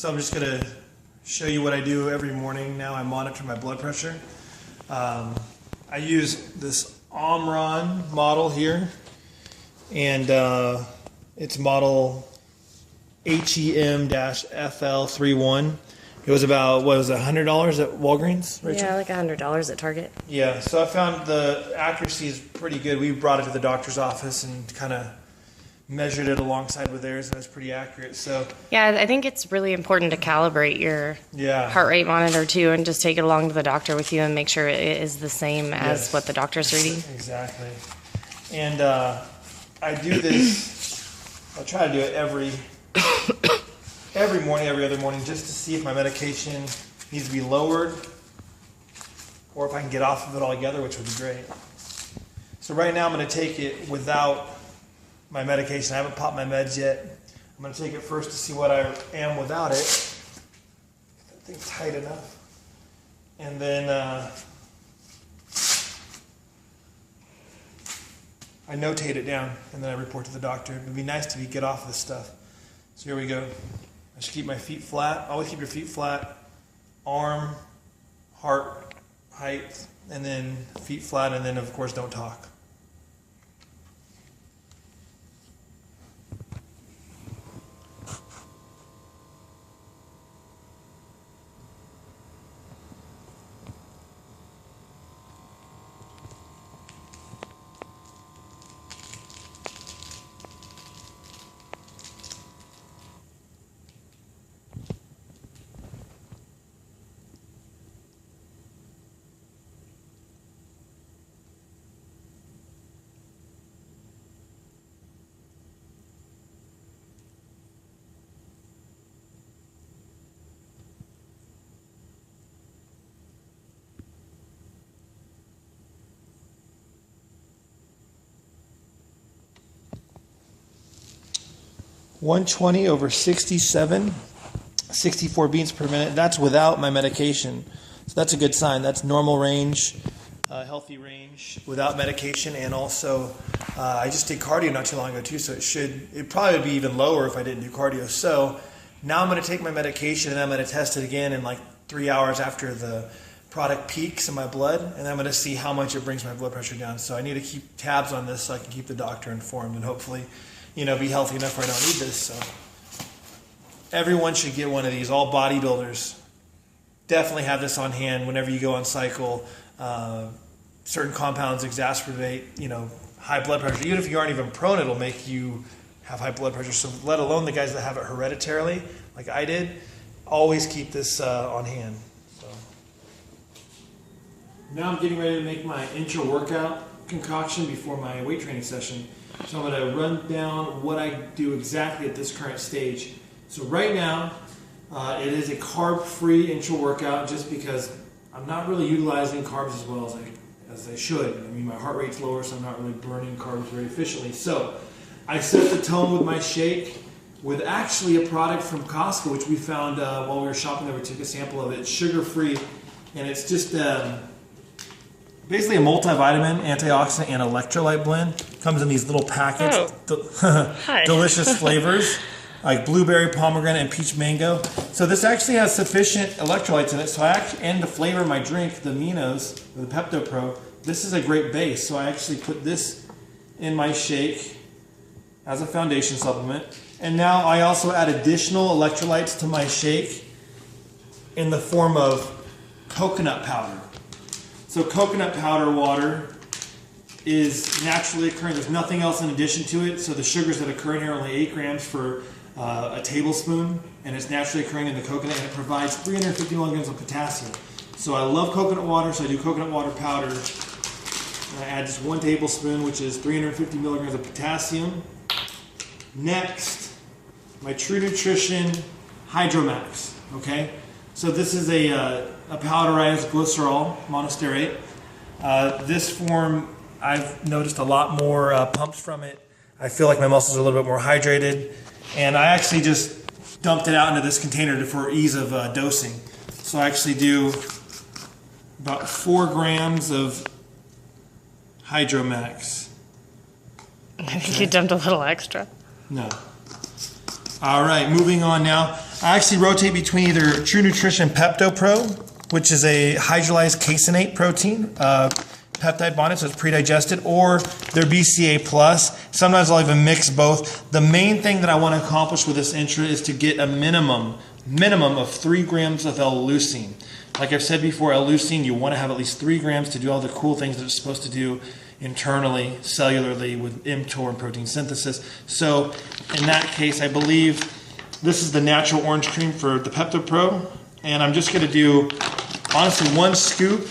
So I'm just going to show you what I do every morning. Now I monitor my blood pressure. I use this Omron model here, and it's model HEM-FL31. It was about, what was it, $100 at Walgreens, Rachel? Yeah, like $100 at Target. Yeah, so I found the accuracy is pretty good. We brought it to the doctor's office and kind of measured it alongside with theirs, and it was pretty accurate. So yeah, I think it's really important to calibrate your heart rate monitor too, and just take it along to the doctor with you and make sure it is the same as what the doctor's reading. Exactly. And I do this, I'll try to do it every morning, every other morning, just to see if my medication needs to be lowered or if I can get off of it altogether, which would be great. So right now I'm going to take it without my medication. I haven't popped my meds yet. I'm going to take it first to see what I am without it. Get that thing tight enough. And then I notate it down, and then I report to the doctor. It would be nice to get off this stuff. So here we go. I should keep my feet flat. Always keep your feet flat. Arm, heart, height, and then feet flat, and then of course don't talk. (120 over 67, 64 beats per minute. That's without my medication. So that's a good sign. That's normal range, healthy range without medication. And also, I just did cardio not too long ago too, so it probably would be even lower if I didn't do cardio. So now I'm going to take my medication and I'm going to test it again in like 3 hours after the product peaks in my blood, and I'm going to see how much it brings my blood pressure down. So I need to keep tabs on this so I can keep the doctor informed and hopefully, be healthy enough where I don't need this. So everyone should get one of these. All bodybuilders definitely have this on hand whenever you go on cycle. Certain compounds exacerbate, high blood pressure. Even if you aren't even prone, it'll make you have high blood pressure. So let alone the guys that have it hereditarily, like I did, always keep this on hand. So now I'm getting ready to make my intra-workout concoction before my weight training session. So I'm going to run down what I do exactly at this current stage. So right now, it is a carb-free intra-workout just because I'm not really utilizing carbs as well as I should. I mean, my heart rate's lower, so I'm not really burning carbs very efficiently. So I set the tone with my shake with actually a product from Costco, which we found while we were shopping there. We took a sample of it. It's sugar-free, and it's just basically a multivitamin, antioxidant, and electrolyte blend. Comes in these little packets. Delicious flavors like blueberry, pomegranate, and peach mango. So this actually has sufficient electrolytes in it. So and to flavor my drink, the aminos, or the Pepto Pro, this is a great base. So I actually put this in my shake as a foundation supplement. And now I also add additional electrolytes to my shake in the form of coconut powder. So coconut powder water is naturally occurring. There's nothing else in addition to it. So the sugars that occur in here are only 8 grams for a tablespoon, and it's naturally occurring in the coconut, and it provides 350 milligrams of potassium. So I love coconut water, so I do coconut water powder. And I add just 1 tablespoon, which is 350 milligrams of potassium. Next, my True Nutrition Hydromax. Okay, so this is a powderized glycerol monosterate. This form, I've noticed a lot more pumps from it. I feel like my muscles are a little bit more hydrated. And I actually just dumped it out into this container for ease of dosing. So I actually do about 4 grams of Hydromax. I think you dumped a little extra. No. All right, moving on now. I actually rotate between either True Nutrition Pepto Pro, which is a hydrolyzed caseinate protein, peptide bonded, so it's pre-digested, or their BCA Plus. Sometimes I'll even mix both. The main thing that I want to accomplish with this intra is to get a minimum of 3 grams of L-leucine. Like I've said before, L-leucine, you want to have at least 3 grams to do all the cool things that it's supposed to do internally, cellularly, with mTOR and protein synthesis. So in that case, I believe this is the natural orange cream for the Pepto Pro, and I'm just going to do, honestly, 1 scoop.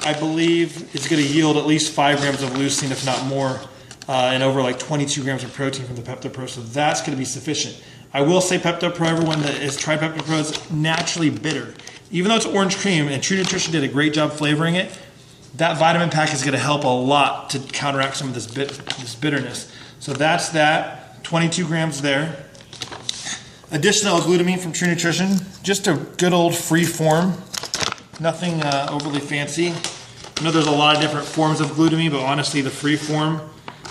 I believe is going to yield at least 5 grams of leucine, if not more, and over like 22 grams of protein from the Pepto Pro. So that's going to be sufficient. I will say Pepto Pro, everyone that has tried Pepto Pro, is naturally bitter. Even though it's orange cream, and True Nutrition did a great job flavoring it, that vitamin pack is going to help a lot to counteract some of this bitterness. So that's that, 22 grams there. Additional glutamine from True Nutrition, just a good old free form, nothing overly fancy. I know there's a lot of different forms of glutamine, but honestly the free form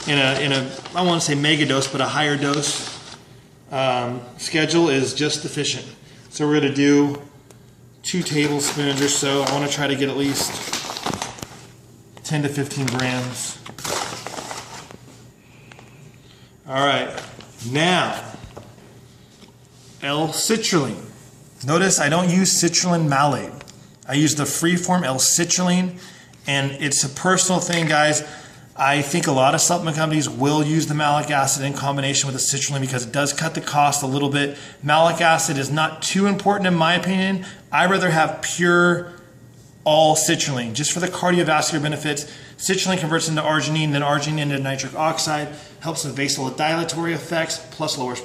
in a I won't say mega dose, but a higher dose schedule is just sufficient. So we're going to do 2 tablespoons or so. I want to try to get at least 10 to 15 grams. All right, now L-citrulline. Notice I don't use citrulline malate. I use the freeform L-citrulline, and it's a personal thing, guys. I think a lot of supplement companies will use the malic acid in combination with the citrulline because it does cut the cost a little bit. Malic acid is not too important in my opinion. I'd rather have pure all citrulline, just for the cardiovascular benefits. Citrulline converts into arginine, then arginine into nitric oxide, helps with vasodilatory effects, plus lowers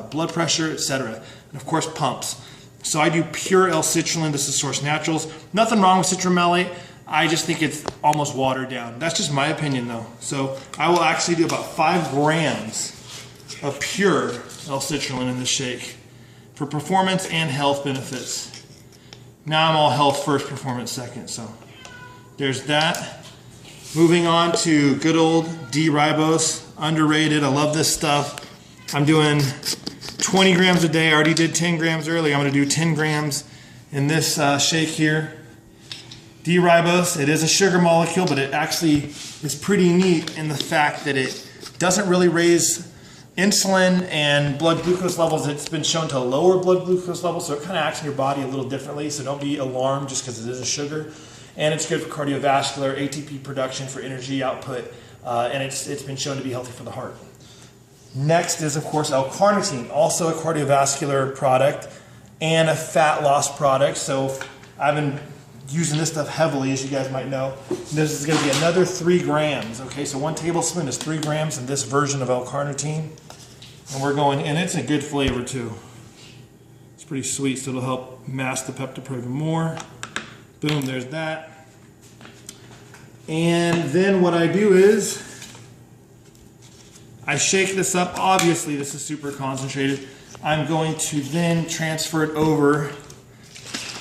blood pressure, etc. And of course, pumps. So I do pure L-citrulline. This is Source Naturals. Nothing wrong with citral malate. I just think it's almost watered down. That's just my opinion, though. So I will actually do about 5 grams of pure L-citrulline in this shake for performance and health benefits. Now I'm all health first, performance second. So there's that. Moving on to good old D-ribose, underrated. I love this stuff. I'm doing 20 grams a day. I already did 10 grams earlier. I'm going to do 10 grams in this shake here. D-ribose, it is a sugar molecule, but it actually is pretty neat in the fact that it doesn't really raise insulin and blood glucose levels. It's been shown to lower blood glucose levels, so it kind of acts in your body a little differently, so don't be alarmed just because it is a sugar. And it's good for cardiovascular, ATP production, for energy output, and it's been shown to be healthy for the heart. Next is, of course, L-carnitine, also a cardiovascular product and a fat loss product. So I've been using this stuff heavily, as you guys might know. This is going to be another 3 grams. Okay, so 1 tablespoon is 3 grams in this version of L-carnitine. And we're going, and it's a good flavor too. It's pretty sweet, so it'll help mask the Pepto Pro even more. Boom, there's that. And then what I do is I shake this up. Obviously, this is super concentrated. I'm going to then transfer it over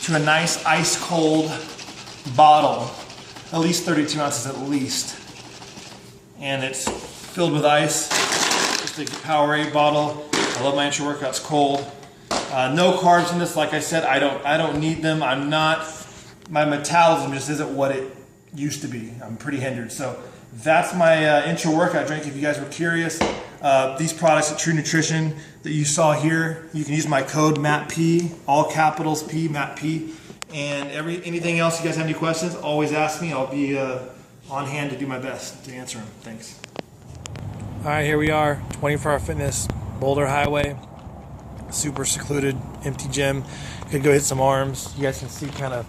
to a nice ice cold bottle, at least 32 ounces at least. And it's filled with ice, just a Powerade bottle. I love my intra-workouts cold. No carbs in this, like I said, I don't need them. My metabolism just isn't what it used to be. I'm pretty hindered. So that's my intra-workout drink. If you guys were curious, these products at True Nutrition that you saw here, you can use my code MATTP, all capitals P, MATTP. And anything else, you guys have any questions, always ask me. I'll be on hand to do my best to answer them. Thanks. All right, here we are, 24-Hour Fitness, Boulder Highway. Super secluded, empty gym. Could go hit some arms. You guys can see kind of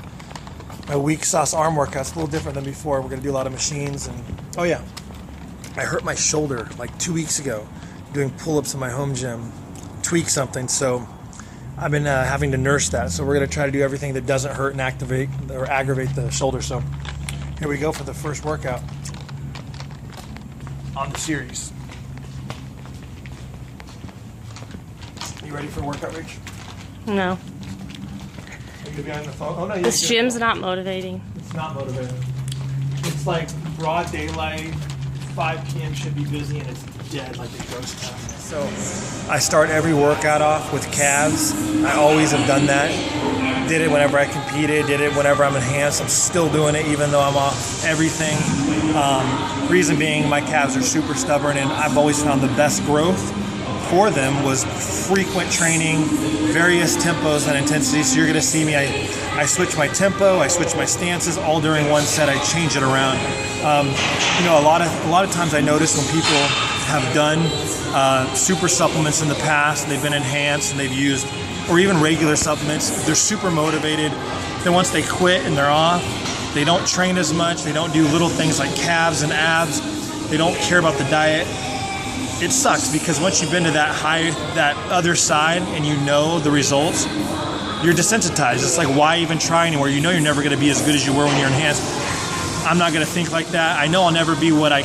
my weak sauce arm workouts, a little different than before. We're going to do a lot of machines. And oh yeah, I hurt my shoulder like 2 weeks ago doing pull-ups in my home gym. Tweaked something, so I've been having to nurse that. So we're going to try to do everything that doesn't hurt and activate or aggravate the shoulder. So here we go for the first workout on the series. You ready for a workout, Rach? No. Are you behind the phone? Oh, no, This gym's not motivating. It's not motivating. It's like broad daylight, 5 p.m. should be busy, and it's dead like a ghost town. So I start every workout off with calves. I always have done that. Did it whenever I competed, did it whenever I'm enhanced. I'm still doing it even though I'm off everything. Reason being, my calves are super stubborn, and I've always found the best growth for them was frequent training, various tempos and intensities. So you're gonna see me, I switch my tempo, I switch my stances all during one set. I change it around. A lot of times I notice when people have done super supplements in the past, and they've been enhanced and they've used, or even regular supplements, they're super motivated. Then once they quit and they're off, they don't train as much, they don't do little things like calves and abs, they don't care about the diet. It sucks because once you've been to that other side and you know the results, you're desensitized. It's like, why even try anymore? You know you're never gonna be as good as you were when you're enhanced. I'm not gonna think like that. I know I'll never be what I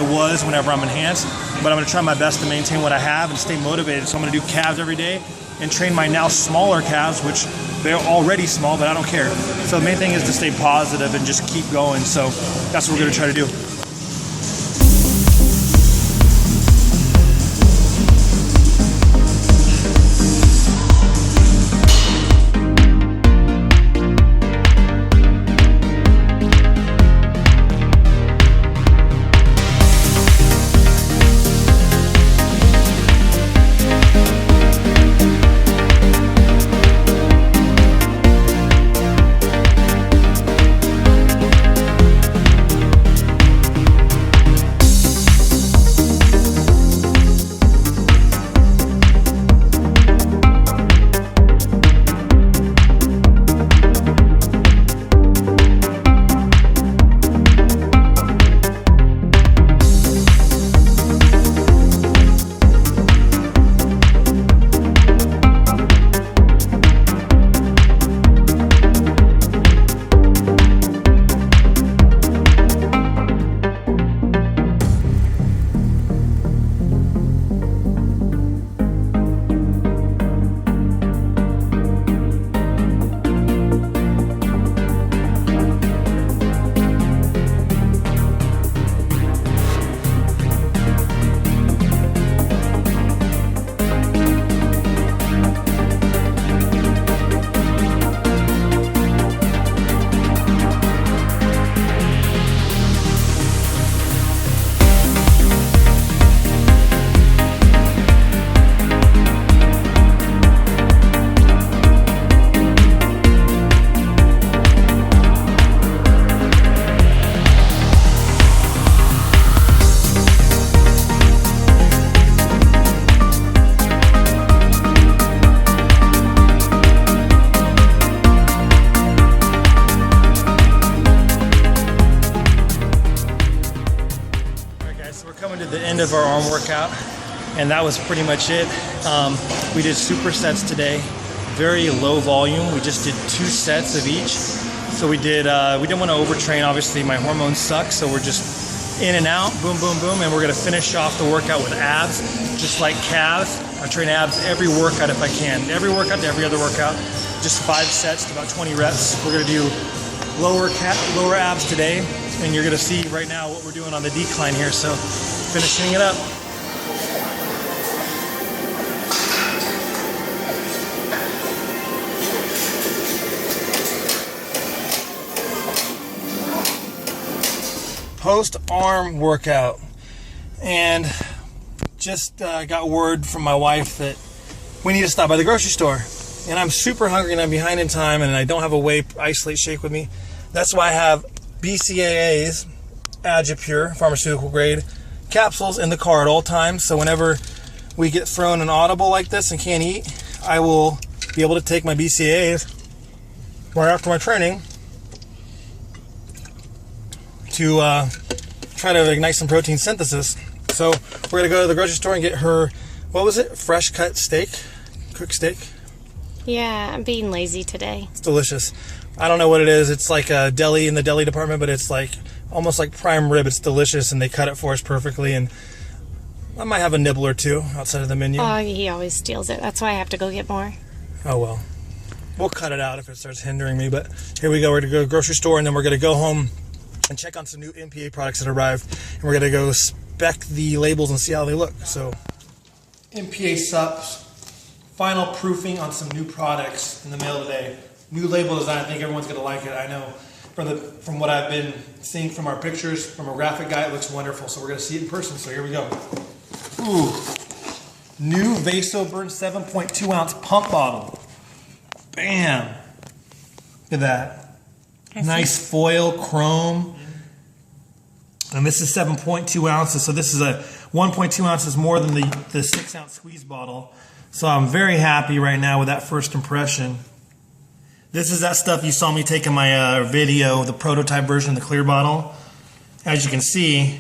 was whenever I'm enhanced, but I'm gonna try my best to maintain what I have and stay motivated. So I'm gonna do calves every day and train my now smaller calves, which they're already small, but I don't care. So the main thing is to stay positive and just keep going. So that's what we're gonna try to do. Of our arm workout, and that was pretty much it. We did supersets today, very low volume. We just did 2 sets of each. So we didn't want to overtrain. Obviously my hormones suck, so we're just in and out, boom, boom, boom, and we're gonna finish off the workout with abs, just like calves. I train abs every workout if I can, every workout to every other workout, just 5 sets to about 20 reps. We're gonna do lower abs today, and you're gonna see right now what we're doing on the decline here. So finishing it up. Post-arm workout, and just got word from my wife that we need to stop by the grocery store, and I'm super hungry and I'm behind in time, and I don't have a whey isolate shake with me. That's why I have BCAAs, Agipure, pharmaceutical grade capsules in the car at all times. So whenever we get thrown an audible like this and can't eat, I will be able to take my BCAAs right after my training to try to ignite some protein synthesis. So we're gonna go to the grocery store and get her, what was it? Fresh cut steak, cooked steak. Yeah, I'm being lazy today. It's delicious. I don't know what it is. It's like a deli in the deli department, but it's like almost like prime rib. It's delicious, and they cut it for us perfectly, and I might have a nibble or two outside of the menu. Oh, he always steals it. That's why I have to go get more. Oh, well. We'll cut it out if it starts hindering me, but here we go. We're going to go to the grocery store, and then we're going to go home and check on some new MPA products that arrived, and we're going to go inspect the labels and see how they look. So MPA Supps, final proofing on some new products in the mail today. New label design. I think everyone's gonna like it. I know from what I've been seeing from our pictures, from a graphic guy, it looks wonderful. So we're gonna see it in person. So here we go. Ooh, new Vasoburn 7.2 ounce pump bottle. Bam! Look at that. Nice foil, chrome. And this is 7.2 ounces. So this is a 1.2 ounces more than the 6 ounce squeeze bottle. So I'm very happy right now with that first impression. This is that stuff you saw me take in my video, the prototype version of the clear bottle. As you can see,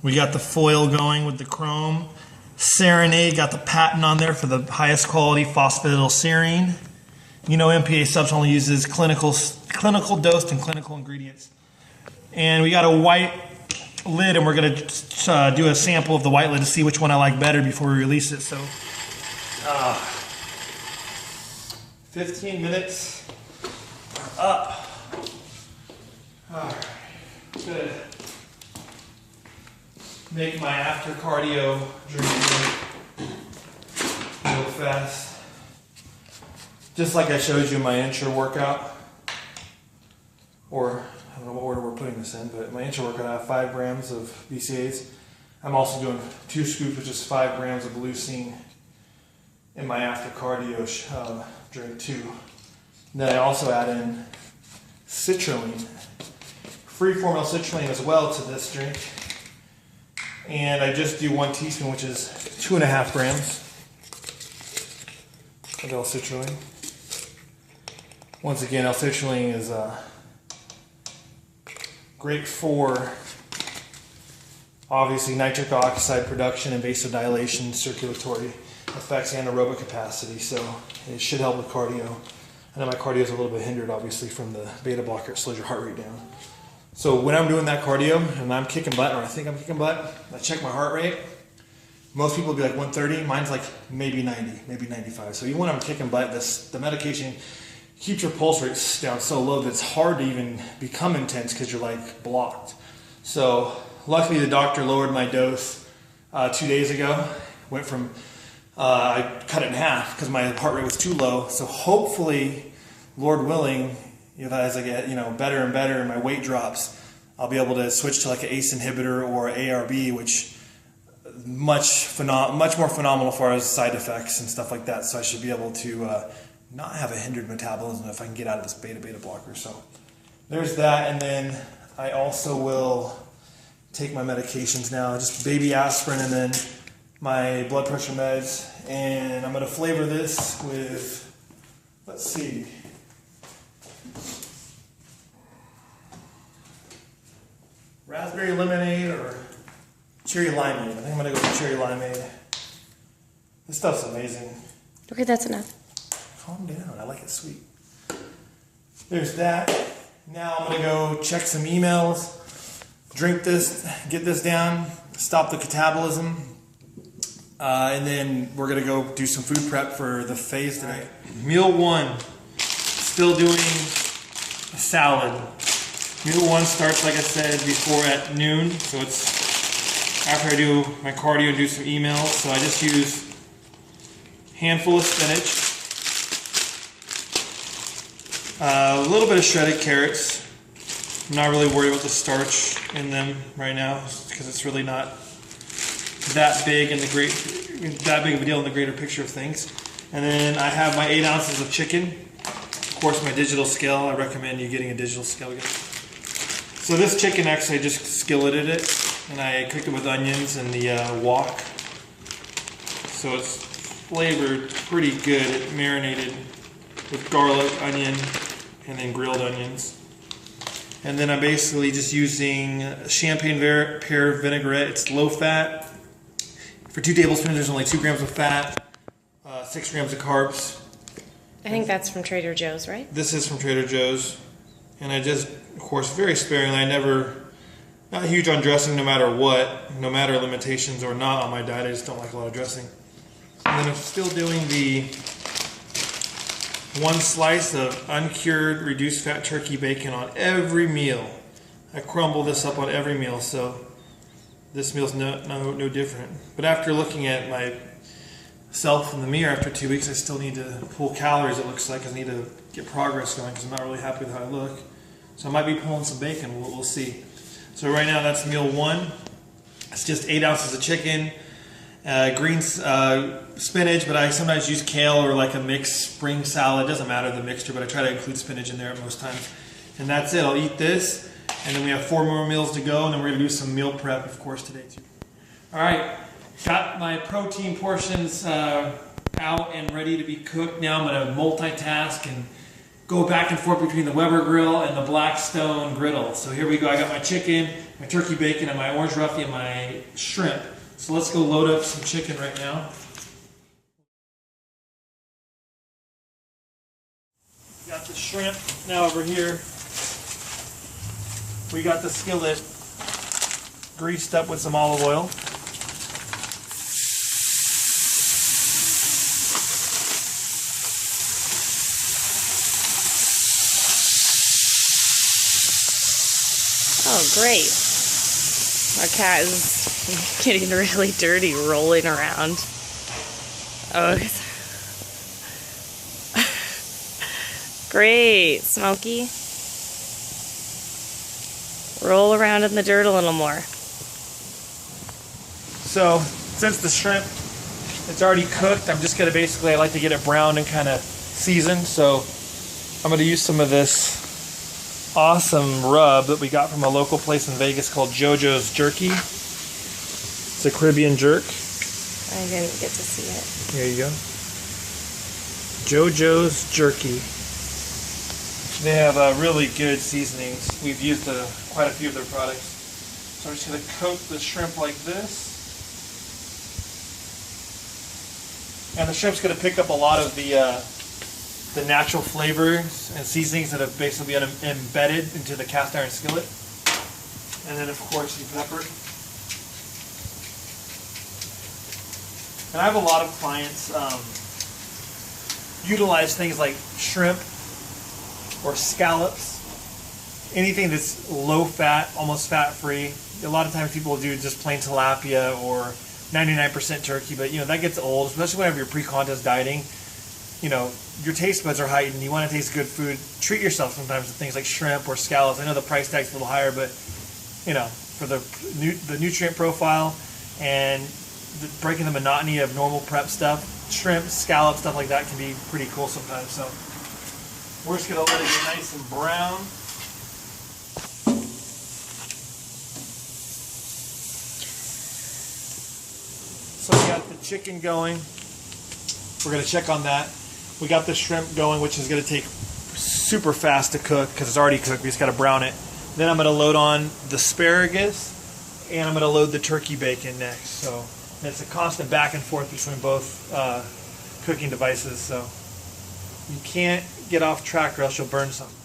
we got the foil going with the chrome. Serenade got the patent on there for the highest quality phosphatidylserine. You know MPA Supps only uses clinical dosed and clinical ingredients. And we got a white lid, and we're going to do a sample of the white lid to see which one I like better before we release it. So, 15 minutes up. All right, good. Make my after cardio drink real fast. Just like I showed you in my intro workout, or I don't know what order we're putting this in, but my intro workout I have 5 grams of BCAAs. I'm also doing 2 scoops, which is 5 grams of leucine in my after cardio drink too. Then I also add in citrulline, free formula citrulline as well to this drink. And I just do 1 teaspoon, which is 2.5 grams of L-citrulline. Once again, L-citrulline is great for obviously nitric oxide production and vasodilation, circulatory effects, and aerobic capacity. So it should help with cardio. I know my cardio is a little bit hindered, obviously, from the beta blocker. It slows your heart rate down. So when I'm doing that cardio and I'm kicking butt, or I think I'm kicking butt, I check my heart rate. Most people will be like 130. Mine's like maybe 90, maybe 95. So even when I'm kicking butt, the medication keeps your pulse rates down so low that it's hard to even become intense because you're like blocked. So luckily the doctor lowered my dose 2 days ago. Went from, I cut it in half because my heart rate was too low. So hopefully, Lord willing, as I get better and better and my weight drops, I'll be able to switch to like an ACE inhibitor or ARB, which much more phenomenal as far as side effects and stuff like that. So I should be able to not have a hindered metabolism if I can get out of this beta blocker. So there's that, and then I also will take my medications now, just baby aspirin and then my blood pressure meds, and I'm going to flavor this with, let's see, raspberry lemonade or cherry limeade. I think I'm going to go with cherry limeade. This stuff's amazing. Okay, that's enough. Calm down. I like it sweet. There's that. Now I'm going to go check some emails, drink this, get this down, stop the catabolism, and then we're going to go do some food prep for the phase tonight. Meal 1, still doing a salad. Meal 1 starts, like I said before, at noon, so it's after I do my cardio and do some emails. So I just use a handful of spinach, a little bit of shredded carrots. I'm not really worried about the starch in them right now because it's really not that big of a deal in the greater picture of things. And then I have my 8 ounces of chicken. Of course, my digital scale. I recommend you getting a digital scale again. So this chicken, actually, I just skilleted it, and I cooked it with onions and the wok. So it's flavored pretty good. It marinated with garlic, onion, and then grilled onions. And then I'm basically just using champagne pear vinaigrette. It's low fat. For 2 tablespoons, there's only 2 grams of fat, 6 grams of carbs. I think that's from Trader Joe's, right? This is from Trader Joe's. And I just, of course, very sparingly. Not huge on dressing no matter what, no matter limitations or not on my diet. I just don't like a lot of dressing. And then I'm still doing the 1 slice of uncured reduced fat turkey bacon on every meal. I crumble this up on every meal. So this meal's no different. But after looking at myself in the mirror after 2 weeks, I still need to pull calories, it looks like. I need to get progress going because I'm not really happy with how I look. So I might be pulling some bacon, we'll see. So right now that's meal 1. It's just 8 ounces of chicken, green spinach, but I sometimes use kale or like a mixed spring salad. It doesn't matter the mixture, but I try to include spinach in there at most times. And that's it. I'll eat this, and then we have 4 more meals to go, and then we're going to do some meal prep, of course, today too. All right, got my protein portions out and ready to be cooked. Now I'm going to multitask and go back and forth between the Weber grill and the Blackstone griddle. So here we go. I got my chicken, my turkey bacon, and my orange roughy and my shrimp. So let's go load up some chicken right now. Got the shrimp now over here. We got the skillet greased up with some olive oil. Oh, great. Our cat is getting really dirty rolling around. Oh, great, Smokey. Roll around in the dirt a little more. So, since the shrimp, it's already cooked, I'm just going to basically, I like to get it browned and kind of seasoned. So, I'm going to use some of this awesome rub that we got from a local place in Vegas called JoJo's Jerky. It's a Caribbean jerk. I didn't get to see it. Here you go. JoJo's Jerky. They have really good seasonings. We've used quite a few of their products. So I'm just going to coat the shrimp like this. And the shrimp's going to pick up a lot of the natural flavors and seasonings that have basically been embedded into the cast iron skillet. And then of course the pepper. And I have a lot of clients utilize things like shrimp or scallops, anything that's low fat, almost fat free. A lot of times people will do just plain tilapia or 99% turkey, but that gets old, especially whenever you're pre-contest dieting. Your taste buds are heightened. You want to taste good food. Treat yourself sometimes with things like shrimp or scallops. I know the price tag's a little higher, but for the nutrient profile and breaking the monotony of normal prep stuff, shrimp, scallop, stuff like that can be pretty cool sometimes. So we're just going to let it get nice and brown. So we got the chicken going. We're going to check on that. We got the shrimp going, which is going to take super fast to cook because it's already cooked. We just got to brown it. Then I'm going to load on the asparagus, and I'm going to load the turkey bacon next. So it's a constant back and forth between both cooking devices. So you can't get off track or else you'll burn something.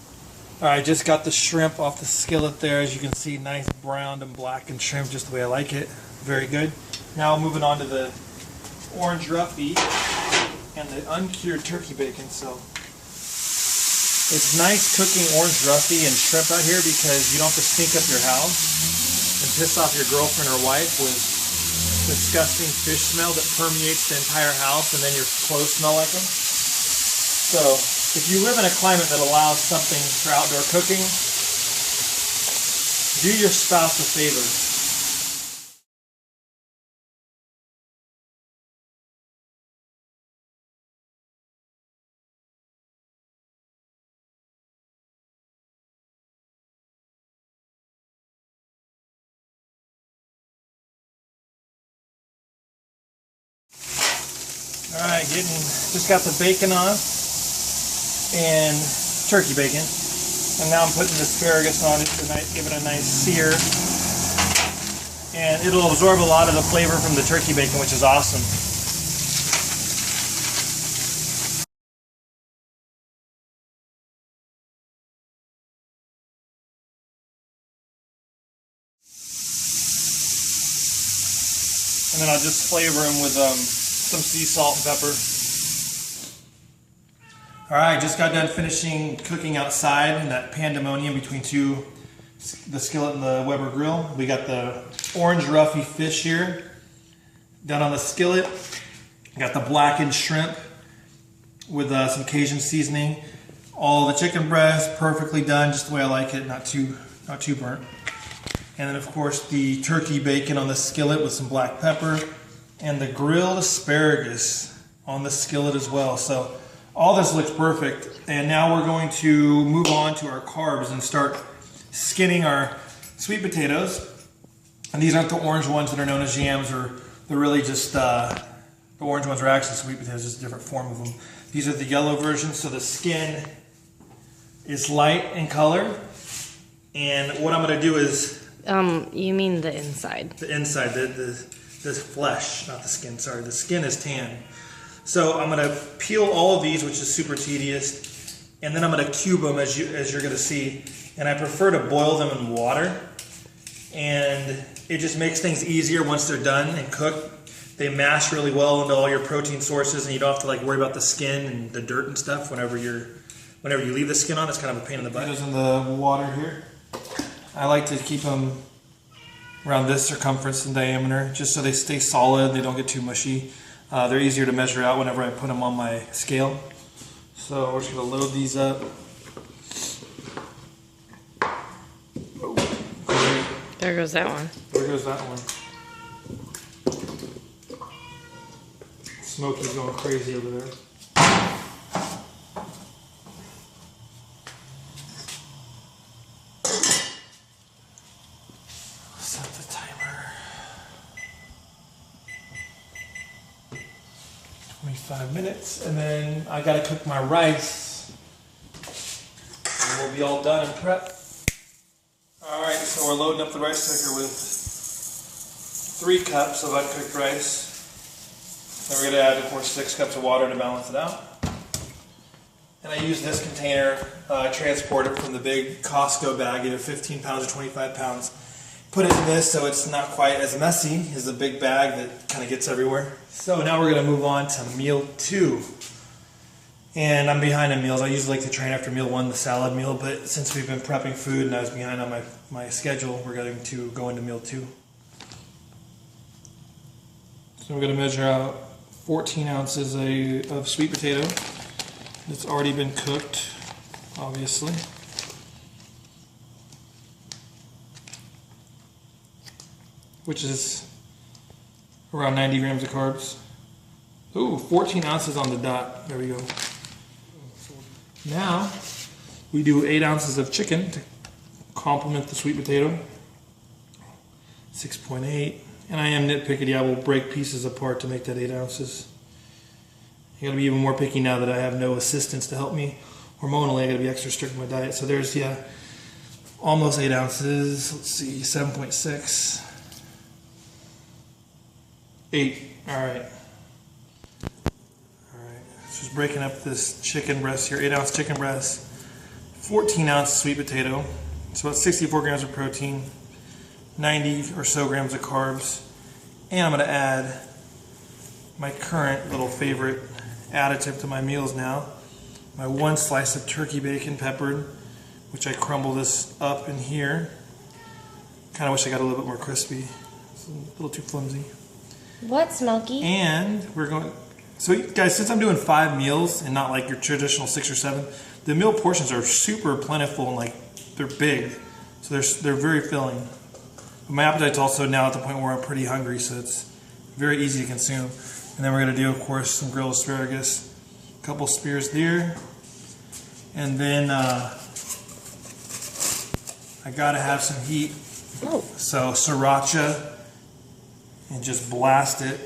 All right, just got the shrimp off the skillet there. As you can see, nice browned and blackened shrimp, just the way I like it. Very good. Now moving on to the orange roughy and the uncured turkey bacon. So it's nice cooking orange roughy and shrimp out here because you don't have to stink up your house and piss off your girlfriend or wife with disgusting fish smell that permeates the entire house and then your clothes smell like them. So if you live in a climate that allows something for outdoor cooking, do your spouse a favor. All right, just got the bacon on and turkey bacon, and now I'm putting the asparagus on it to give it a nice sear, and it'll absorb a lot of the flavor from the turkey bacon, which is awesome. And then I'll just flavor them with some sea salt and pepper. All right, just got done finishing cooking outside in that pandemonium between two the skillet and the Weber grill. We got the orange roughy fish here done on the skillet. Got the blackened shrimp with some Cajun seasoning. All the chicken breast perfectly done, just the way I like it, not too burnt. And then of course the turkey bacon on the skillet with some black pepper, and the grilled asparagus on the skillet as well. So all this looks perfect. And now we're going to move on to our carbs and start skinning our sweet potatoes. And these aren't the orange ones that are known as yams, or they're really just the orange ones are actually sweet potatoes, just a different form of them. These are the yellow versions, so the skin is light in color. And what I'm going to do is... you mean the inside. The inside, the flesh, not the skin, sorry. The skin is tan. So I'm going to peel all of these, which is super tedious, and then I'm going to cube them as you're going to see. And I prefer to boil them in water, and it just makes things easier once they're done and cooked. They mash really well into all your protein sources, and you don't have to like worry about the skin and the dirt and stuff whenever you leave the skin on. It's kind of a pain in the butt. Potatoes in the water here. I like to keep them around this circumference and diameter, just so they stay solid, they don't get too mushy. They're easier to measure out whenever I put them on my scale. So we're just going to load these up. There goes that one. There goes that one. Smokey's going crazy over there. Set the timer. 25 minutes, and then I gotta cook my rice. And we'll be all done and prepped. Alright, so we're loading up the rice cooker with 3 cups of uncooked rice. Then we're going to add, of course, 6 cups of water to balance it out. And I use this container, transport it from the big Costco bag, either 15 pounds or 25 pounds. Put it in this so it's not quite as messy as the big bag that kind of gets everywhere. So now we're going to move on to meal 2. And I'm behind on meals. I usually like to train after meal 1, the salad meal, but since we've been prepping food and I was behind on my schedule, we're going to go into meal 2. So we're going to measure out 14 ounces of sweet potato. It's already been cooked, obviously. Which is around 90 grams of carbs. Ooh, 14 ounces on the dot. There we go. Now, we do 8 ounces of chicken to complement the sweet potato. 6.8. And I am nitpicky. I will break pieces apart to make that 8 ounces. I gotta be even more picky now that I have no assistance to help me. Hormonally, I gotta be extra strict with my diet. So there's, almost 8 ounces. Let's see, 7.6. 8. Alright. Just breaking up this chicken breast here, 8 ounce chicken breast, 14 ounce sweet potato, so about 64 grams of protein, 90 or so grams of carbs, and I'm going to add my current little favorite additive to my meals now, my 1 slice of turkey bacon peppered, which I crumble this up in here. Kind of wish I got a little bit more crispy, it's a little too flimsy. What, Smokey? And we're going... So guys, since I'm doing 5 meals and not like your traditional 6 or 7, the meal portions are super plentiful and like they're big, so they're very filling. But my appetite's also now at the point where I'm pretty hungry, so it's very easy to consume. And then we're going to do, of course, some grilled asparagus, a couple spears there, and then I gotta have some heat. Oh. So sriracha, and just blast it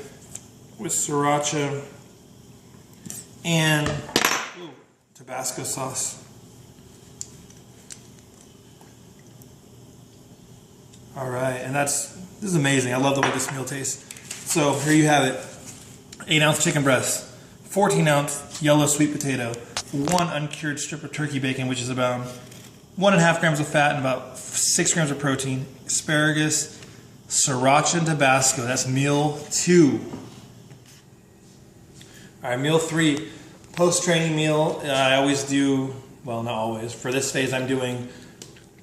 with sriracha. And Tabasco sauce. All right, and this is amazing. I love the way this meal tastes. So here you have it: 8 ounce chicken breast, 14 ounce yellow sweet potato, 1 uncured strip of turkey bacon, which is about 1.5 grams of fat and about 6 grams of protein, asparagus, sriracha, and Tabasco. That's meal 2. All right, meal 3, post-training meal. I always do, well, not always. For this phase, I'm doing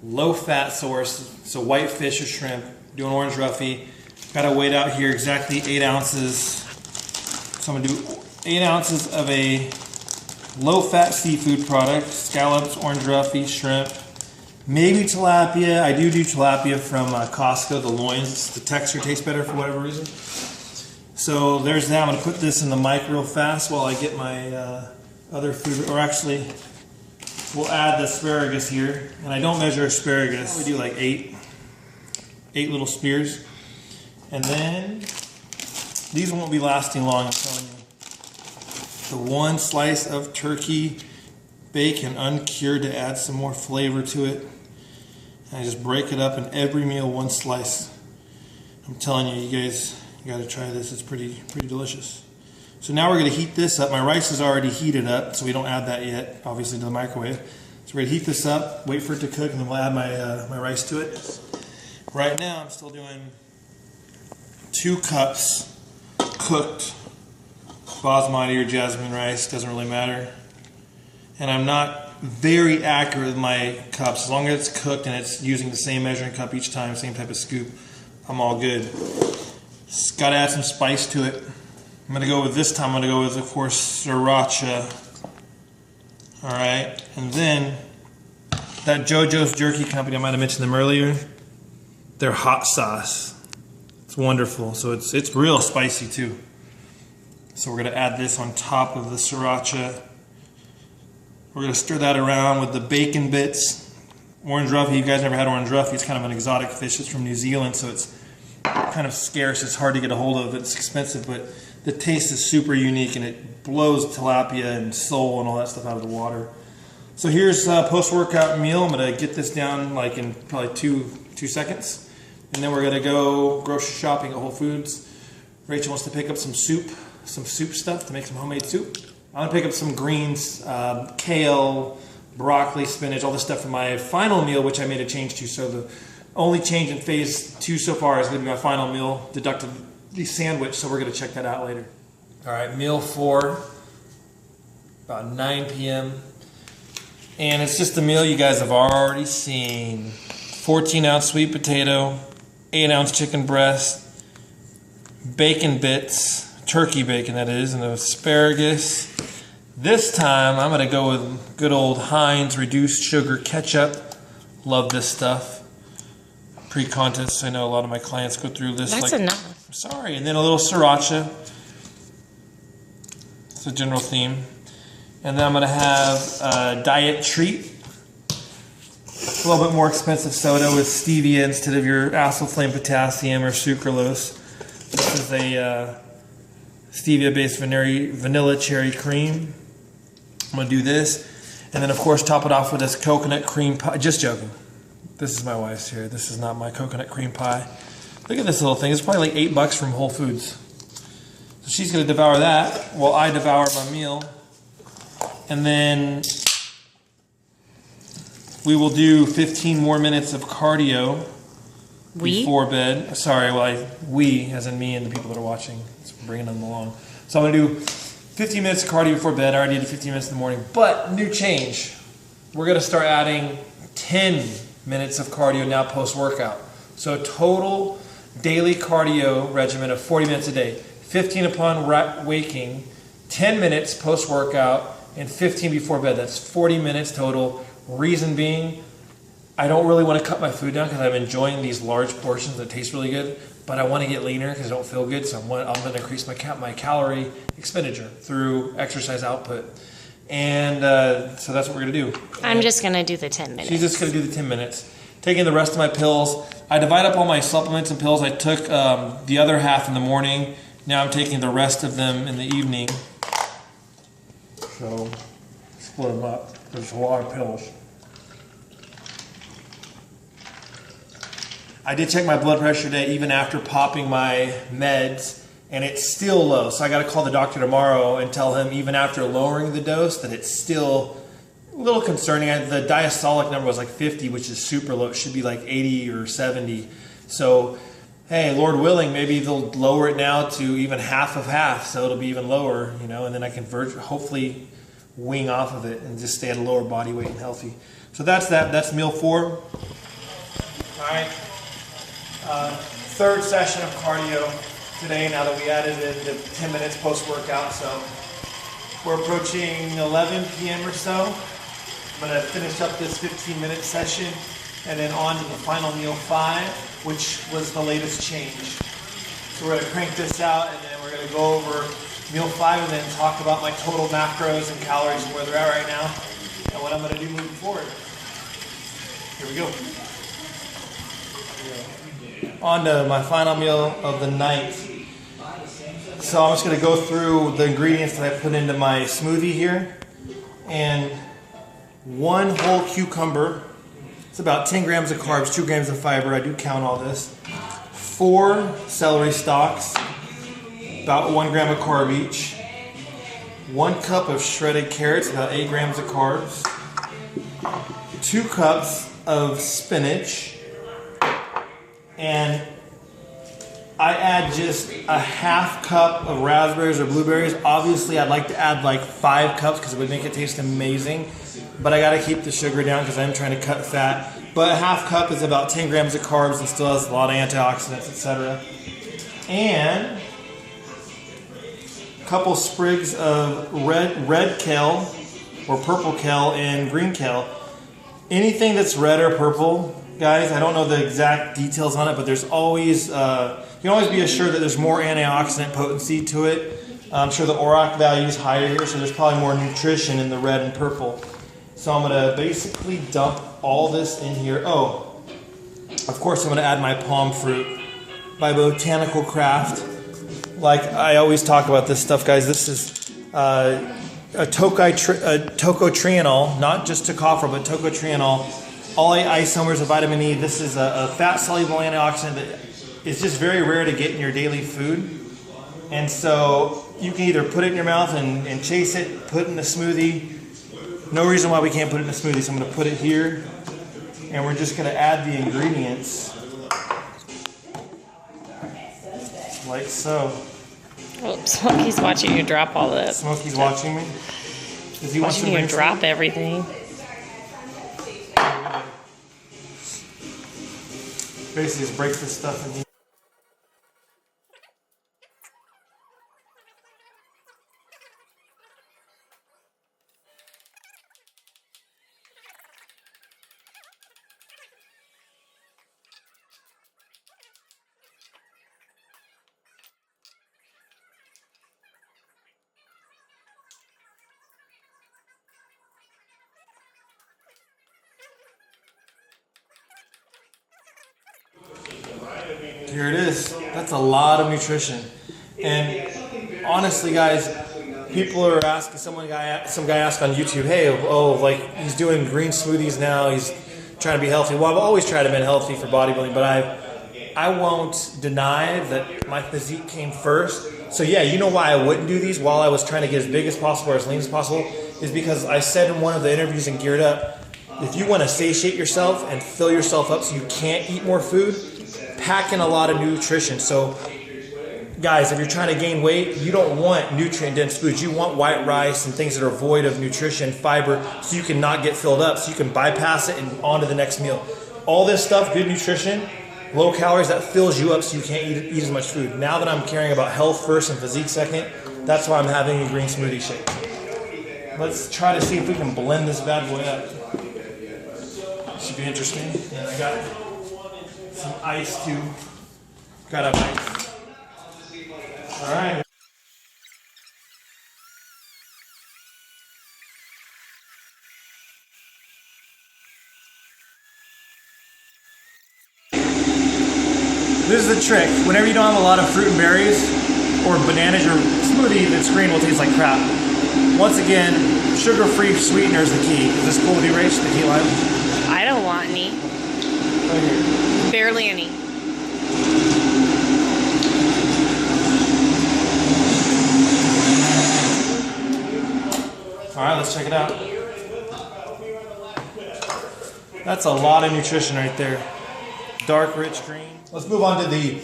low-fat source, so white fish or shrimp, doing orange roughy. Got to weight out here exactly 8 ounces. So I'm going to do 8 ounces of a low-fat seafood product, scallops, orange roughy, shrimp, maybe tilapia. I do tilapia from Costco, the loins. The texture tastes better for whatever reason. So there's that. I'm going to put this in the mic real fast while I get my other food, or actually we'll add the asparagus here. And I don't measure asparagus. We do like eight little spears. And then these won't be lasting long, I'm telling you. The one slice of turkey bacon uncured to add some more flavor to it. And I just break it up in every meal, one slice. I'm telling you, you guys, you gotta try this. It's pretty delicious. So now we're gonna heat this up. My rice is already heated up, so we don't add that yet, obviously, to the microwave. So we're gonna heat this up, wait for it to cook, and then we'll add my rice to it. Right now, I'm still doing 2 cups cooked basmati or jasmine rice, doesn't really matter. And I'm not very accurate with my cups. As long as it's cooked and it's using the same measuring cup each time, same type of scoop, I'm all good. Just gotta add some spice to it. I'm gonna go with, this time I'm gonna go with, of course, sriracha. Alright, and then that JoJo's Jerky Company, I might have mentioned them earlier, their hot sauce. It's wonderful. So it's real spicy too. So we're going to add this on top of the sriracha. We're going to stir that around with the bacon bits. Orange roughy, you guys never had orange roughy. It's kind of an exotic fish. It's from New Zealand, so it's kind of scarce. It's hard to get a hold of. It's expensive, but the taste is super unique, and it blows tilapia and sole and all that stuff out of the water. So here's a post-workout meal. I'm going to get this down like in probably two seconds. And then we're going to go grocery shopping at Whole Foods. Rachel wants to pick up some soup stuff to make some homemade soup. I'm going to pick up some greens, kale, broccoli, spinach, all this stuff for my final meal, which I made a change to. So the only change in phase 2 so far is going to be my final meal, deducted the sandwich, so we're going to check that out later. All right, meal 4, about 9 p.m. And it's just a meal you guys have already seen. 14-ounce sweet potato, 8-ounce chicken breast, bacon bits, turkey bacon that is, and the asparagus. This time I'm going to go with good old Heinz reduced sugar ketchup. Love this stuff. Pre-contest, I know a lot of my clients go through this. That's enough. Sorry, and then a little sriracha. It's a general theme. And then I'm going to have a diet treat. A little bit more expensive soda with stevia instead of your acetylflame potassium or sucralose. This is a stevia-based vanilla cherry cream. I'm going to do this. And then, of course, top it off with this coconut cream pie. Just joking. This is my wife's here. This is not my coconut cream pie. Look at this little thing. It's probably like $8 from Whole Foods. So she's going to devour that while I devour my meal. And then we will do 15 more minutes of cardio before bed. Sorry, well, we, as in me and the people that are watching, it's bringing them along. So I'm going to do 15 minutes of cardio before bed. I already did 15 minutes in the morning. But new change. We're going to start adding 10 minutes of cardio now post-workout. So a total daily cardio regimen of 40 minutes a day. 15 upon waking, 10 minutes post-workout, and 15 before bed. That's 40 minutes total. Reason being, I don't really want to cut my food down because I'm enjoying these large portions that taste really good, but I want to get leaner because I don't feel good, so I'm going to increase my calorie expenditure through exercise output. And so that's what we're going to do. I'm just going to do the 10 minutes. She's just going to do the 10 minutes. Taking the rest of my pills. I divide up all my supplements and pills. I took the other half in the morning. Now I'm taking the rest of them in the evening. So, split them up. There's a lot of pills. I did check my blood pressure today even after popping my meds, and it's still low. So I got to call the doctor tomorrow and tell him even after lowering the dose that it's still a little concerning. The diastolic number was like 50, which is super low. It should be like 80 or 70. So, hey, Lord willing, maybe they'll lower it now to even half of half, so it'll be even lower, you know, and then I can hopefully wing off of it and just stay at a lower body weight and healthy. So that's that. That's meal 4. All right. Third session of cardio today. Now that we added in the 10 minutes post-workout, so we're approaching 11 p.m. or so. I'm going to finish up this 15-minute session and then on to the final meal 5, which was the latest change. So we're going to crank this out and then we're going to go over meal 5 and then talk about my total macros and calories and where they're at right now and what I'm going to do moving forward. Here we go. On to my final meal of the night. So I'm just going to go through the ingredients that I put into my smoothie here. And 1 whole cucumber. It's about 10 grams of carbs, 2 grams of fiber. I do count all this. 4 celery stalks, about 1 gram of carb each. 1 cup of shredded carrots, about 8 grams of carbs. 2 cups of spinach. And I add just a half cup of raspberries or blueberries. Obviously, I'd like to add like 5 cups because it would make it taste amazing. But I got to keep the sugar down because I'm trying to cut fat. But a half cup is about 10 grams of carbs and still has a lot of antioxidants, etc. And a couple sprigs of red kale or purple kale and green kale. Anything that's red or purple, guys, I don't know the exact details on it, but there's always, you can always be assured that there's more antioxidant potency to it. I'm sure the ORAC value is higher here, so there's probably more nutrition in the red and purple. So I'm going to basically dump all this in here. Oh, of course I'm going to add my palm fruit by Botanical Craft. Like I always talk about this stuff, guys. This is tocotrienol, not just tocopherol, but tocotrienol. All 8 isomers of vitamin E. This is a fat-soluble antioxidant that is just very rare to get in your daily food. And so you can either put it in your mouth and chase it, put it in a smoothie. No reason why we can't put it in a smoothie, so I'm going to put it here. And we're just going to add the ingredients. Like so. Oh, Smokey's watching you drop all that. Smokey's watching me? Does he want Watching you drop everything. Basically just break this stuff in here. Here it is. That's a lot of nutrition. And honestly, guys, people are asking, some guy asked on YouTube, hey, like he's doing green smoothies now, he's trying to be healthy. Well, I've always tried to be healthy for bodybuilding, but I won't deny that my physique came first. So yeah, you know why I wouldn't do these while I was trying to get as big as possible or as lean as possible, is because I said in one of the interviews in Geared Up, if you want to satiate yourself and fill yourself up so you can't eat more food, pack in a lot of nutrition. So guys, if you're trying to gain weight, you don't want nutrient-dense foods. You want white rice and things that are void of nutrition, fiber, so you can not get filled up, so you can bypass it and on to the next meal. All this stuff, good nutrition, low calories, that fills you up so you can't eat as much food. Now that I'm caring about health first and physique second, that's why I'm having a green smoothie shake. Let's try to see if we can blend this bad boy up. Should be interesting. And I got some ice too. Got up ice. All right. This is the trick. Whenever you don't have a lot of fruit and berries or bananas, your smoothie that's green will taste like crap. Once again, sugar-free sweetener is the key. Is this cool with you, Rach? The key lime? I don't want any. Right here. Barely any. All right, let's check it out. That's a lot of nutrition right there. Dark, rich green. Let's move on to the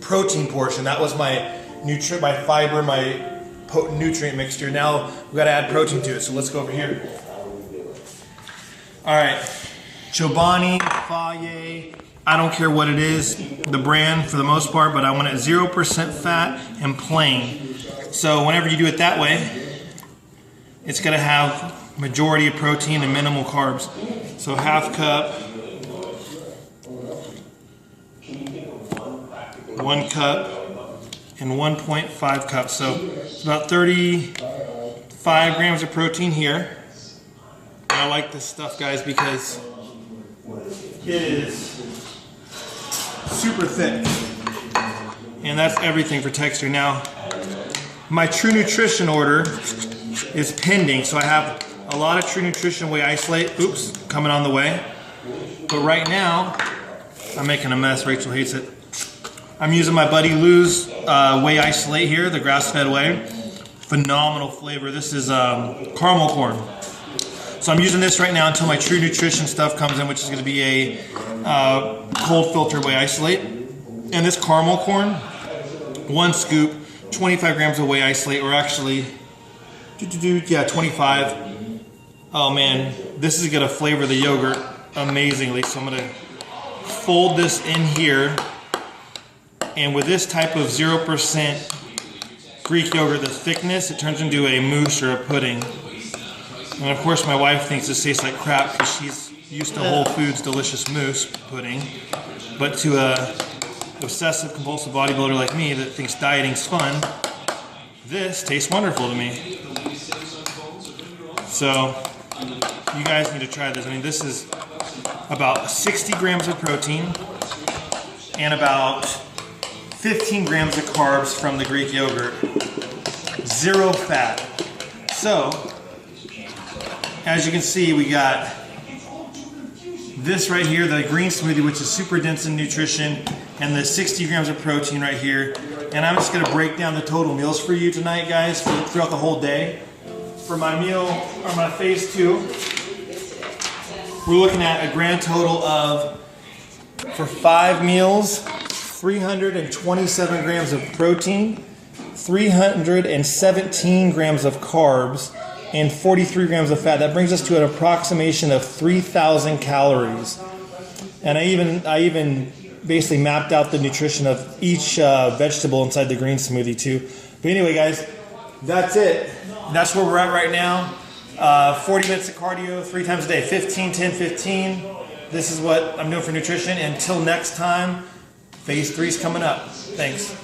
protein portion. That was my fiber, my potent nutrient mixture. Now we've got to add protein to it, so let's go over here. All All right, Chobani, Faye, I don't care what it is, the brand for the most part, but I want it 0% fat and plain. So whenever you do it that way, it's gonna have majority of protein and minimal carbs. So half cup, 1 cup, and 1.5 cups. So it's about 35 grams of protein here. And I like this stuff, guys, because it is super thick. And that's everything for texture. Now, my True Nutrition order is pending, so I have a lot of True Nutrition whey isolate, coming on the way. But right now, I'm making a mess. Rachel hates it. I'm using my Buddy Lou's whey isolate here, the grass-fed whey. Phenomenal flavor. This is caramel corn. So I'm using this right now until my True Nutrition stuff comes in, which is going to be a cold filter whey isolate. And this caramel corn, 1 scoop, 25 grams of whey isolate, or actually, 25. Oh man, this is going to flavor the yogurt amazingly. So I'm going to fold this in here. And with this type of 0% Greek yogurt, the thickness, it turns into a mousse or a pudding. And of course my wife thinks this tastes like crap because she's used to Whole Foods delicious mousse pudding. But to a obsessive compulsive bodybuilder like me that thinks dieting's fun, this tastes wonderful to me. So you guys need to try this. I mean, this is about 60 grams of protein and about 15 grams of carbs from the Greek yogurt. 0 fat. So, as you can see, we got this right here, the green smoothie, which is super dense in nutrition, and the 60 grams of protein right here. And I'm just gonna break down the total meals for you tonight, guys, throughout the whole day. For my meal, or my phase 2, we're looking at a grand total of, for 5 meals, 327 grams of protein, 317 grams of carbs, and 43 grams of fat. That brings us to an approximation of 3,000 calories. And I even basically mapped out the nutrition of each vegetable inside the green smoothie too. But anyway, guys, that's it. That's where we're at right now. 40 minutes of cardio, 3 times a day, 15, 10, 15. This is what I'm doing for nutrition. Until next time, phase 3 is coming up. Thanks.